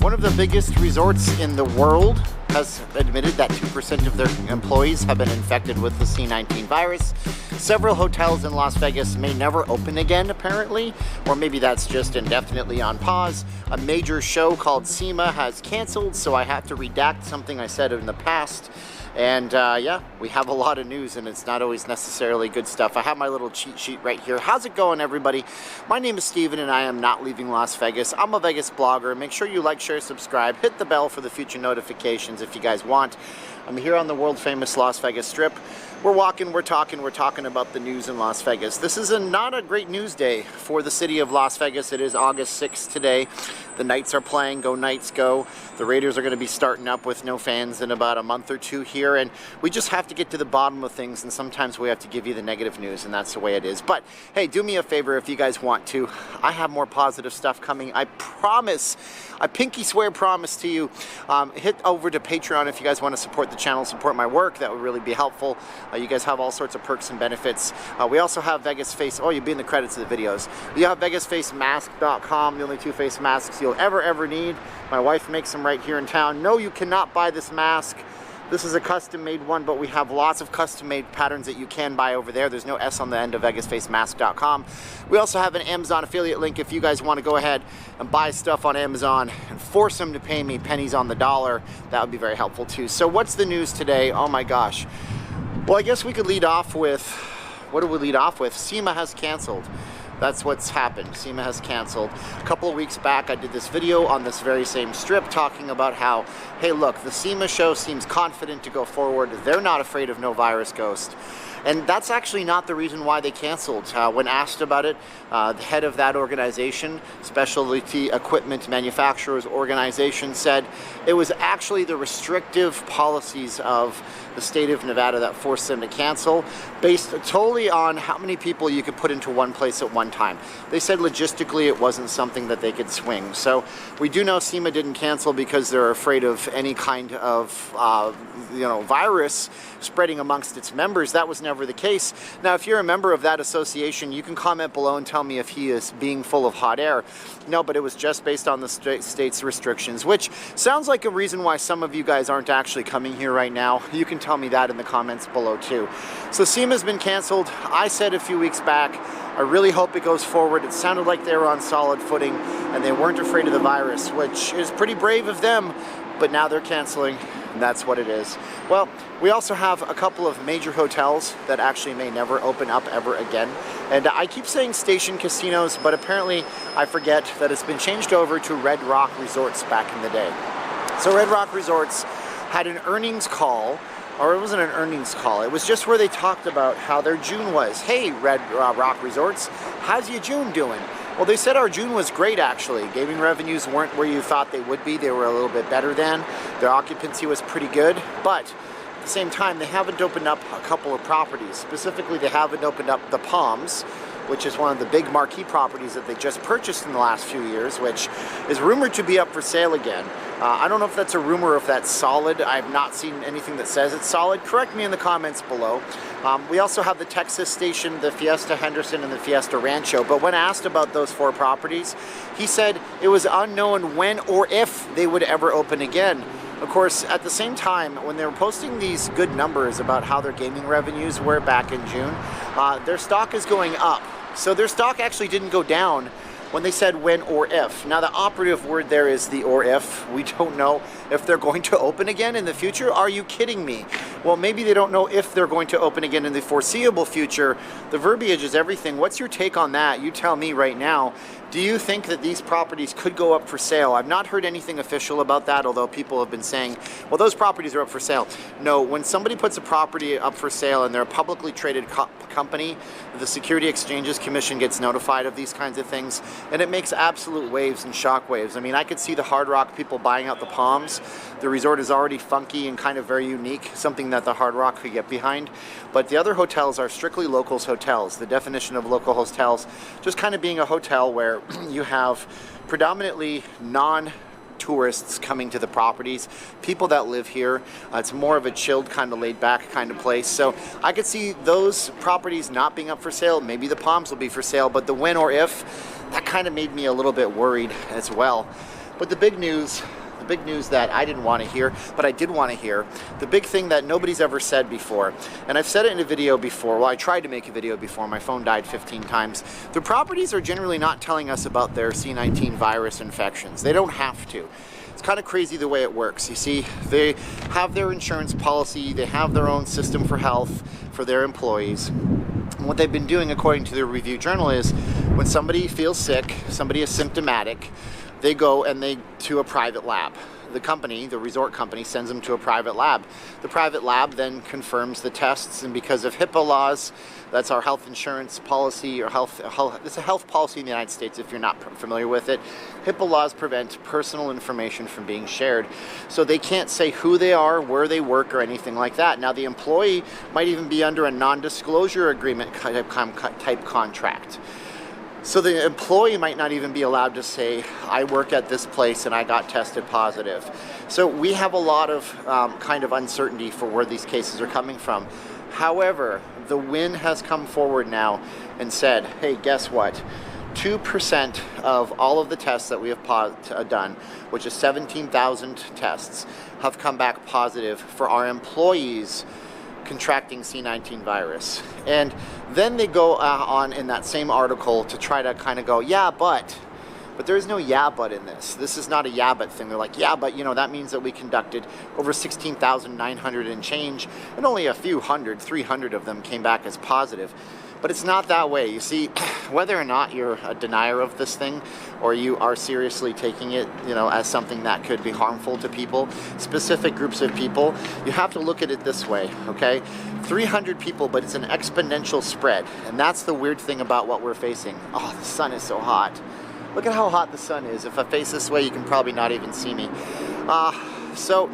One of the biggest resorts in the world has admitted that 2% of their employees have been infected with the C19 virus. Several hotels in Las Vegas may never open again, apparently, or maybe that's just indefinitely on pause. A major show called Sema has canceled, so I have to redact something I said in the past. And yeah, we have a lot of news, and it's not always necessarily good stuff. I have my little cheat sheet right here. How's it going, everybody? My name is Steven, and I am not leaving Las Vegas. I'm a Vegas blogger. Make sure you like, share, subscribe. Hit the bell for the future notifications if you guys want. I'm here on the world-famous Las Vegas Strip. We're walking, we're talking about the news in Las Vegas. This is not a great news day for the city of Las Vegas. It is August 6th today. The Knights are playing. Go Knights, go. The Raiders are going to be starting up with no fans in about a month or two here, and we just have to get to the bottom of things, and sometimes we have to give you the negative news, and that's the way it is. But hey, do me a favor if you guys want to. I have more positive stuff coming. I promise. I pinky swear promise to you. Hit over to Patreon if you guys want to support the channel, support my work. That would really be helpful. You guys have all sorts of perks and benefits. We also have Vegas Face. Oh, you'd be in the credits of the videos. You have VegasFaceMask.com, the only two face masks you'll ever need. My wife makes them right here in town. No, you cannot buy this mask. This is a custom-made one, but we have lots of custom-made patterns that you can buy over there. There's no S on the end of VegasFaceMask.com. We also have an Amazon affiliate link if you guys want to go ahead and buy stuff on Amazon and force them to pay me pennies on the dollar. That would be very helpful too. So what's the news today? Oh my gosh. Well, I guess we could lead off with, what do we lead off with? Sema has canceled. That's what's happened. Sema has canceled. A couple of weeks back, I did this video on this very same strip talking about how, hey, look, the Sema show seems confident to go forward. They're not afraid of no virus ghost. And that's actually not the reason why they canceled. When asked about it, the head of that organization, Specialty Equipment Manufacturers Organization, said it was actually the restrictive policies of the state of Nevada that forced them to cancel, based totally on how many people you could put into one place at one time. They said logistically it wasn't something that they could swing. So we do know Sema didn't cancel because they're afraid of any kind of virus spreading amongst its members. That was never the case. Now, if you're a member of that association, you can comment below and tell me if he is being full of hot air. No, but it was just based on the state's restrictions, which sounds like a reason why some of you guys aren't actually coming here right now. You can tell me that in the comments below too. So Sema's been canceled. I said a few weeks back, I really hope it goes forward. It sounded like they were on solid footing and they weren't afraid of the virus, which is pretty brave of them, but now they're canceling. And that's what it is. Well, we also have a couple of major hotels that actually may never open up ever again. And I keep saying Station Casinos, but apparently I forget that it's been changed over to Red Rock Resorts back in the day. So Red Rock Resorts had an earnings call, or it wasn't an earnings call, it was just where they talked about how their June was. Hey, Red Rock Resorts, how's your June doing? Well, they said our June was great, actually. Gaming revenues weren't where you thought they would be. They were a little bit better than. Their occupancy was pretty good, but at the same time, they haven't opened up a couple of properties. Specifically, they haven't opened up the Palms, which is one of the big marquee properties that they just purchased in the last few years, which is rumored to be up for sale again. I don't know if that's a rumor or if that's solid. I've not seen anything that says it's solid. Correct me in the comments below. We also have the Texas Station, the Fiesta Henderson, and the Fiesta Rancho. But when asked about those four properties, he said it was unknown when or if they would ever open again. Of course, at the same time, when they were posting these good numbers about how their gaming revenues were back in June, their stock is going up. So their stock actually didn't go down when they said when or if. Now, the operative word there is the or if. We don't know if they're going to open again in the future. Are you kidding me? Well, maybe they don't know if they're going to open again in the foreseeable future. The verbiage is everything. What's your take on that? You tell me right now. Do you think that these properties could go up for sale? I've not heard anything official about that, although people have been saying, well, those properties are up for sale. No, when somebody puts a property up for sale and they're a publicly traded company, the Security Exchanges Commission gets notified of these kinds of things, and it makes absolute waves and shock waves. I mean, I could see the Hard Rock people buying out the Palms. The resort is already funky and kind of very unique, something that the Hard Rock could get behind. But the other hotels are strictly locals hotels. The definition of local hotels just kind of being a hotel where you have predominantly non-tourists coming to the properties, people that live here. It's more of a chilled, kind of laid-back kind of place. So I could see those properties not being up for sale. Maybe the Palms will be for sale, but the when or if, that kind of made me a little bit worried as well. But the big news the big news that I didn't want to hear, but I did want to hear, the big thing that nobody's ever said before, and I've said it in a video before, well, I tried to make a video before, my phone died 15 times. The properties are generally not telling us about their C19 virus infections. They don't have to. It's kind of crazy the way it works. You see, they have their insurance policy, they have their own system for health for their employees. And what they've been doing, according to their review journal, is when somebody feels sick, somebody is symptomatic, they go and they to a private lab. The company, the resort company, sends them to a private lab. The private lab then confirms the tests, and because of HIPAA laws, that's our health insurance policy, or it's a health policy in the United States if you're not familiar with it. HIPAA laws prevent personal information from being shared. So they can't say who they are, where they work, or anything like that. Now the employee might even be under a non-disclosure agreement type contract. So the employee might not even be allowed to say, I work at this place and I got tested positive. So we have a lot of kind of uncertainty for where these cases are coming from. However, the Wynn has come forward now and said, hey, guess what? 2% of all of the tests that we have done, which is 17,000 tests, have come back positive for our employees contracting C19 virus. And then they go on in that same article to try to kind of go, yeah, but there's no yeah, but in this. This is not a yeah, but thing. They're like, yeah, but you know, that means that we conducted over 16,900 and change, and only a few hundred, 300 of them came back as positive. But it's not that way. You see, whether or not you're a denier of this thing, or you are seriously taking it, you know, as something that could be harmful to people, specific groups of people, you have to look at it this way, okay? 300 people, but it's an exponential spread. And that's the weird thing about what we're facing. Oh, the sun is so hot. Look at how hot the sun is. If I face this way, you can probably not even see me. So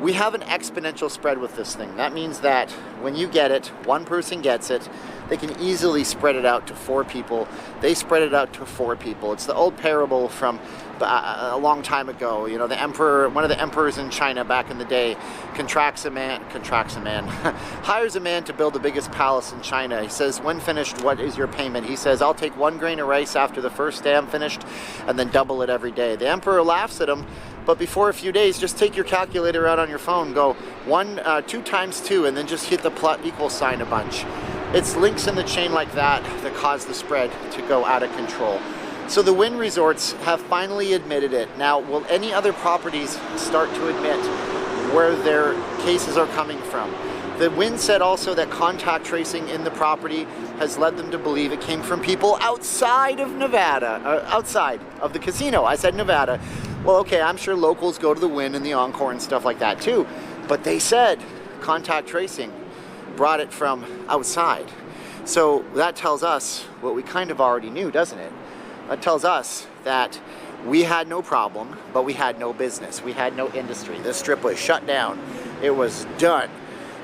we have an exponential spread with this thing. That means that when you get it, one person gets it, they can easily spread it out to 4 people. They spread it out to 4 people. It's the old parable from a long time ago. You know, the emperor, one of the emperors in China back in the day, hires a man to build the biggest palace in China. He says, when finished, what is your payment? He says, I'll take 1 grain of rice after the first day I'm finished, and then double it every day. The emperor laughs at him, but before a few days, just take your calculator out on your phone, go 2 times 2, and then just hit the equal sign a bunch. It's links in the chain like that that cause the spread to go out of control. So the Wynn resorts have finally admitted it. Now, will any other properties start to admit where their cases are coming from? The Wynn said also that contact tracing in the property has led them to believe it came from people outside of Nevada, outside of the casino. I said Nevada. Well, okay, I'm sure locals go to the Wynn and the Encore and stuff like that too. But they said contact tracing brought it from outside. So that tells us what we kind of already knew, doesn't it? That tells us that we had no problem, but we had no business. We had no industry. The strip was shut down. It was done.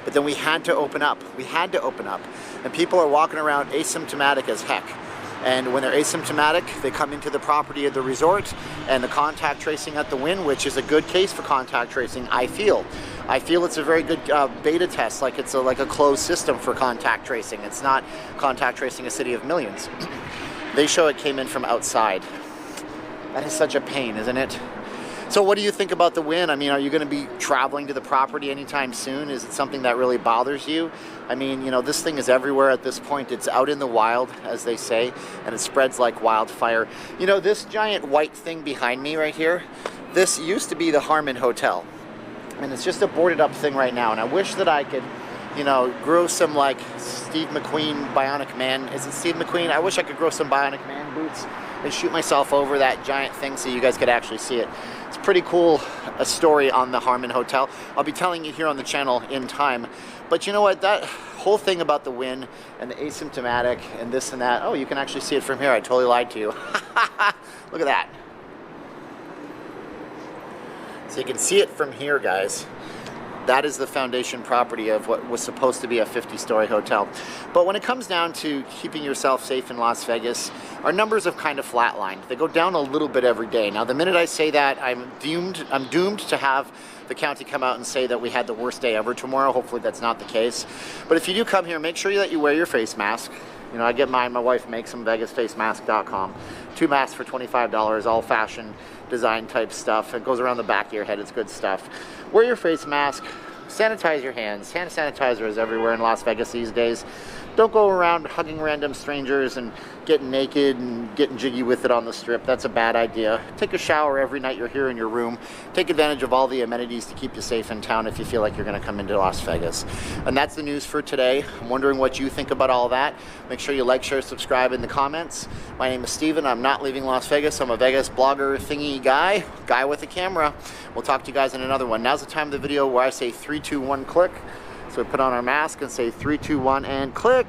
But then we had to open up. We had to open up. And people are walking around asymptomatic as heck. And when they're asymptomatic, they come into the property of the resort, and the contact tracing at the Wynn, which is a good case for contact tracing, I feel it's a very good beta test, like it's like a closed system for contact tracing. It's not contact tracing a city of millions. They show it came in from outside. That is such a pain, isn't it? So what do you think about the Wynn? I mean, are you going to be traveling to the property anytime soon? Is it something that really bothers you? I mean, you know, this thing is everywhere at this point. It's out in the wild, as they say, and it spreads like wildfire. You know, this giant white thing behind me right here, this used to be the Harmon Hotel. And it's just a boarded up thing right now. And I wish that I could, you know, grow some like Steve McQueen Bionic Man. Is it Steve McQueen? I wish I could grow some Bionic Man boots and shoot myself over that giant thing so you guys could actually see it. It's pretty cool, a story on the Harmon Hotel. I'll be telling you here on the channel in time. But you know what, that whole thing about the Wynn and the asymptomatic and this and that, oh, you can actually see it from here. I totally lied to you. Look at that. So you can see it from here, guys. That is the foundation property of what was supposed to be a 50-story hotel. But when it comes down to keeping yourself safe in Las Vegas, our numbers have kind of flatlined. They go down a little bit every day. Now, the minute I say that, I'm doomed to have the county come out and say that we had the worst day ever tomorrow. Hopefully that's not the case. But if you do come here, make sure that you wear your face mask. You know, I get mine, my wife makes them, VegasFacemasks.com. 2 masks for $25, all fashion design type stuff. It goes around the back of your head, it's good stuff. Wear your face mask, sanitize your hands. Hand sanitizer is everywhere in Las Vegas these days. Don't go around hugging random strangers and getting naked and getting jiggy with it on the strip. That's a bad idea. Take a shower every night you're here in your room. Take advantage of all the amenities to keep you safe in town if you feel like you're going to come into Las Vegas. And that's the news for today. I'm wondering what you think about all that. Make sure you like, share, subscribe in the comments. My name is Steven. I'm not leaving Las Vegas. I'm a Vegas blogger thingy guy with a camera. We'll talk to you guys in another one. Now's the time of the video where I say 3, 2, 1, click. So we put on our mask and say 3, 2, 1, and click.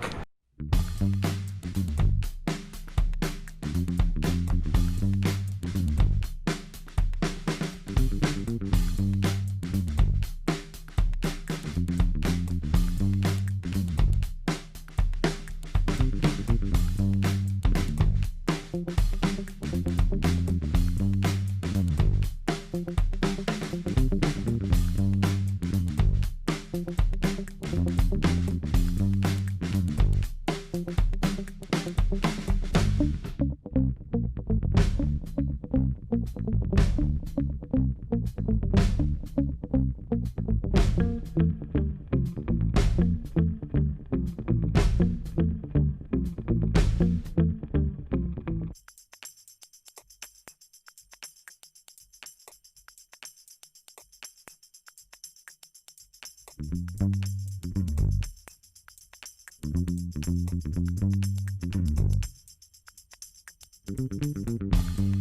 Thank you.